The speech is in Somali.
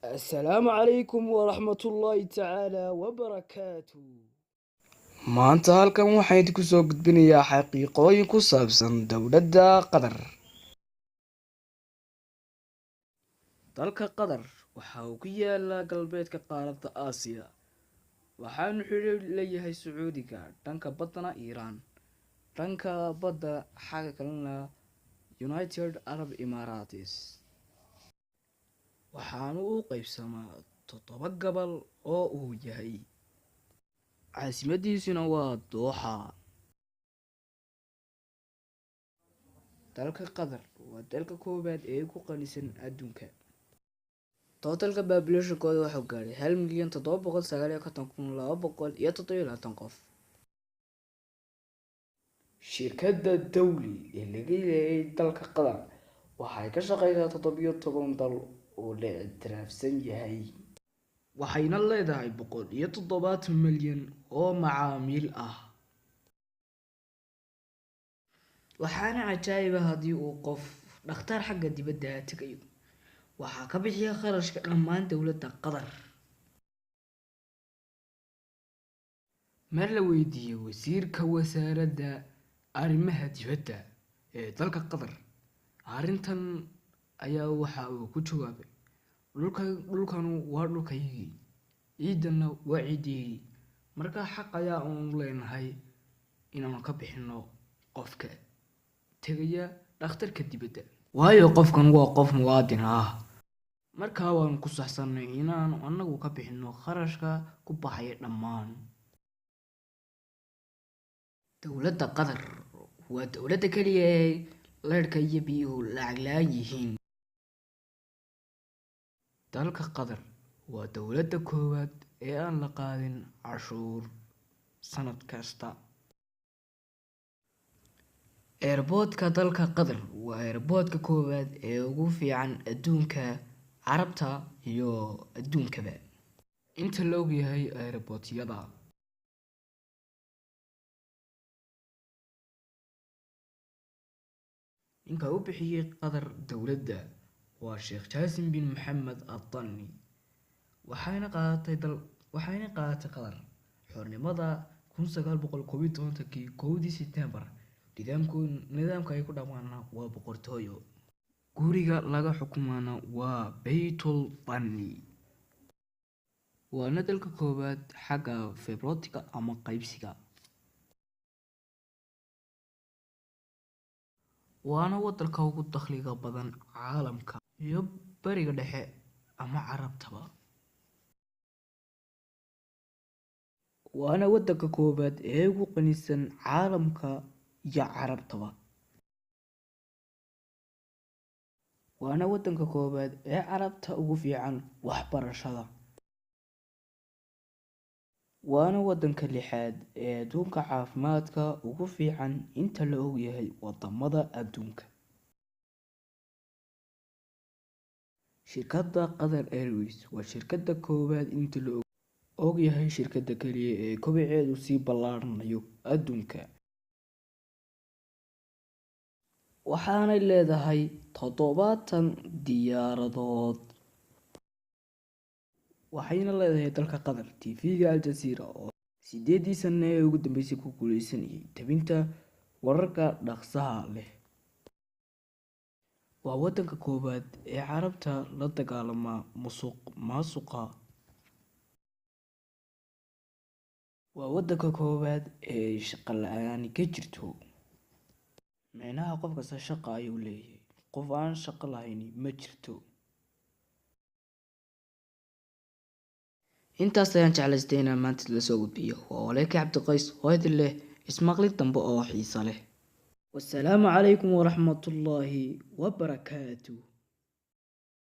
السلام عليكم ورحمة الله تعالى وبركاته. maanta halkan waxaan idinku soo gudbinayaa xaqiiqooyin ku saabsan dowladda qatar. dalka qatar waxa uu ku yaalaa galbeedka qaaradda aasiya, waxaanu xiriir leeyahay sacuudiga dhanka badana iiraan, dhanka badda xagga kalena united arab emirates. waxaanu u qaybsamaa 7 gobol oo uu yahay caasimadiisuna waa dooxa. dalka qatar waa dalka koowaad ee ku qanisan adduunka. totalka populationkooda wuxuu gaaray 1,759,227 qof. shirkadda dawli ee laga leeyahay dalka qatar waxay ka shaqeysaa 17 dal oo la ictiraafsan yahay, waxayna leedahay 170 milyan oo macaamiil ah. waxaana cajaayiba haddii uu qof dhakhtar xagga dibadda tagayo, waxaa ka bixiya kharashka dhammaan dowladda qatar. mar la weydiiyey wasiirka wasaaradda arrimaha dibadda ee dalka qatar arrintan ayaa waxa uu ku jawaabay, dhulkanu waa dhulkaygii, ciidana waa ciideygii, markaa xaq ayaa uunu leenahay inaanu ka bixino qofka tegaya dhakhtarka dibadda, waayo qofkan waa qof muwaadin ah. markaa waanu ku saxsanay inaanu anagu ka bixino kharashka ku baxaya dhammaan. dowladda qatar waa dowladda keliya ee leerhka iyo biyuhu lacag la-aan yihiin. dalka qatar waa dowladda koowaad ee aan la qaadin cashuur sanad kasta. eerboodka dalka qatar waa eerboodka koowaad ee ugu fiican adduunka, carabta iyo adduunkaba inta la ogyahay eerboodyada. ninka u bixiyey qatar dowladda waa sheekh jaasim bin maxamed al-thani, waxayna qaadatay qatar xornimada 1912 kowdii Sebtembar. nidaamka ay ku dhamaana waa boqortooyo, guriga laga xukumana waa baytul thani, waana dalka koowaad xagga federaalka ama qaybsiga, waana wadanka ugu dakhliga badan caalamka iyo bariga dhexe ama carabtaba, waana wadanka koowaad ee ugu qanisan caalamka iyo carabtaba, waana wadanka koowaad ee carabta ugu fiican waxbarashada, waana wadanka 6aad ee adduunka caafimaadka ugu fiican inta la ogyahay wadamada adduunka. shirkadda qatar airways waa shirkadda koowaad inta la ogyahay shirkadda kaliya ee kobaceedu sii ballaaranayo adduunka, waxaanay leedahay 70 diyaaradood. waxayna leedahay dalka qatar tv-ga Al Jazeera oo 8 sano ee ugu dambeysay ku guuleysanayay tabinta wararka dhaqsaha leh. waa wadanka koowaad ee carabta la dagaalama musuqmaasuqa, waa wadanka koowaad ee shaqo la-aan ka jirto. micnaha qof kasta shaqo ayuu leeyahay, qof aan shaqo lahayn ma jirto. intaas ayaan jeclaystay inaan maanta la soo gudbiyo. waa walaalkay cabdiqays oo idin leh ismaqlid dambe oo xiiso leh. wasalaamu calaykum waraxmatullaahi wabarakaatuh.